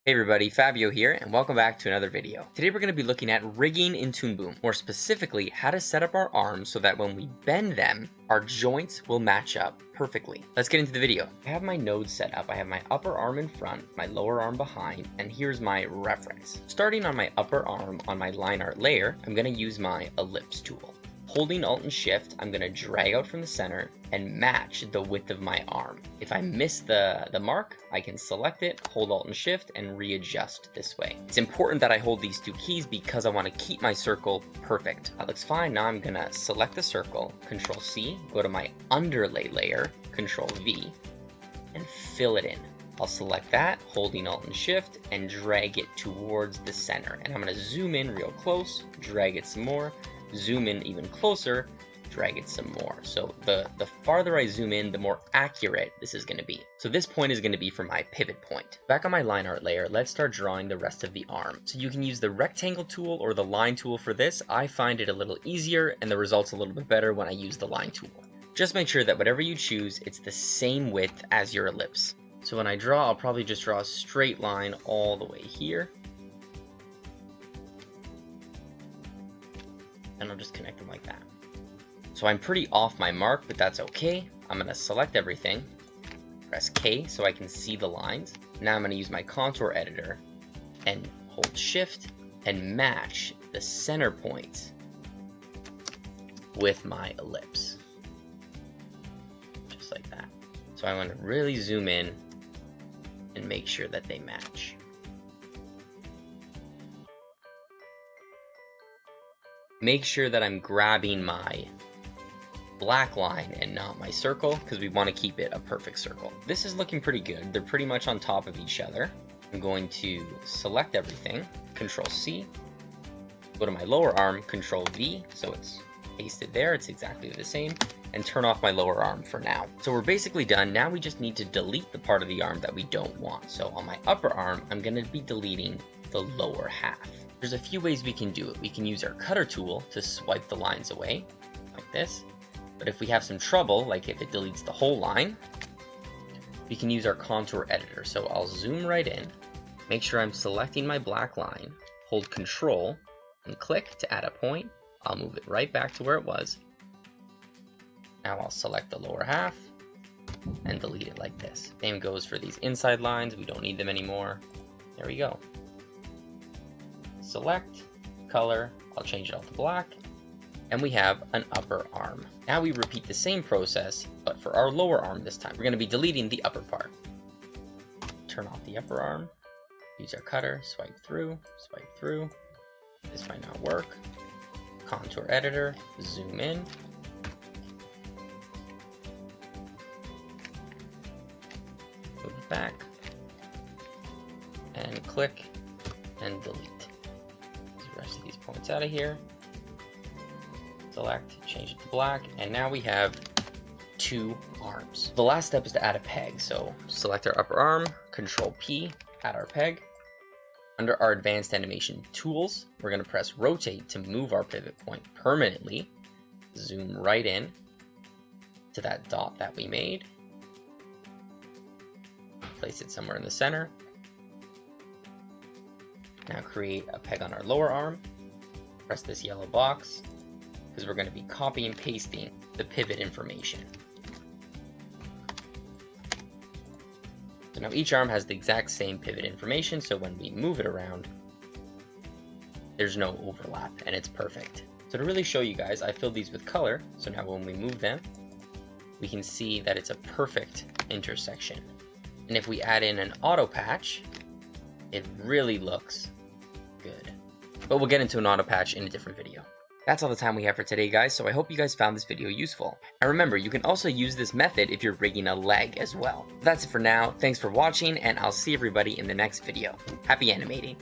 Hey everybody, Fabio here, and welcome back to another video. Today we're going to be looking at rigging in Toonboom, more specifically how to set up our arms so that when we bend them, our joints will match up perfectly. Let's get into the video. I have my nodes set up. I have my upper arm in front, my lower arm behind, and here's my reference. Starting on my upper arm on my line art layer, I'm going to use my ellipse tool. Holding Alt and Shift, I'm going to drag out from the center and match the width of my arm. If I miss the mark, I can select it, hold Alt and Shift, and readjust this way. It's important that I hold these two keys because I want to keep my circle perfect. That looks fine. Now I'm going to select the circle, Control C, go to my underlay layer, Control V, and fill it in. I'll select that, holding Alt and Shift, and drag it towards the center. And I'm going to zoom in real close, drag it some more, zoom in even closer, drag it some more. So the farther I zoom in, the more accurate this is going to be. So this point is going to be for my pivot point. Back on my line art layer, let's start drawing the rest of the arm. So you can use the rectangle tool or the line tool for this. I find it a little easier and the results a little bit better when I use the line tool. Just make sure that whatever you choose, it's the same width as your ellipse. So when I draw, I'll probably just draw a straight line all the way here. And I'll just connect them like that. So I'm pretty off my mark, but that's okay. I'm going to select everything, press K so I can see the lines. Now I'm going to use my contour editor and hold Shift and match the center points with my ellipse. Just like that. So I want to really zoom in and make sure that they match. Make sure that I'm grabbing my black line and not my circle because we want to keep it a perfect circle. This is looking pretty good. They're pretty much on top of each other. I'm going to select everything, Control C, go to my lower arm, Control V, so it's pasted there, it's exactly the same, and turn off my lower arm for now. So we're basically done. Now we just need to delete the part of the arm that we don't want. So on my upper arm, I'm going to be deleting the lower half. There's a few ways we can do it. We can use our cutter tool to swipe the lines away, like this. But if we have some trouble, like if it deletes the whole line, we can use our contour editor. So I'll zoom right in, make sure I'm selecting my black line, hold Control, and click to add a point. I'll move it right back to where it was. Now I'll select the lower half and delete it like this. Same goes for these inside lines. We don't need them anymore. There we go. Select, color, I'll change it all to black, and we have an upper arm. Now we repeat the same process, but for our lower arm this time. We're going to be deleting the upper part. Turn off the upper arm, use our cutter, swipe through, this might not work. Contour editor, zoom in. Move it back, and click, and delete. Rest of these points out of here. Select, change it to black, and now we have two arms. The last step is to add a peg. So select our upper arm, Control P, add our peg. Under our advanced animation tools, we're going to press rotate to move our pivot point permanently. Zoom right in to that dot that we made. Place it somewhere in the center. Now create a peg on our lower arm, press this yellow box, because we're going to be copy and pasting the pivot information. So now each arm has the exact same pivot information, so when we move it around, there's no overlap, and it's perfect. So to really show you guys, I filled these with color, so now when we move them, we can see that it's a perfect intersection. And if we add in an auto patch, it really looks good. But we'll get into an auto patch in a different video. That's all the time we have for today, guys, so I hope you guys found this video useful. And remember, you can also use this method if you're rigging a leg as well. That's it for now. Thanks for watching, and I'll see everybody in the next video. Happy animating!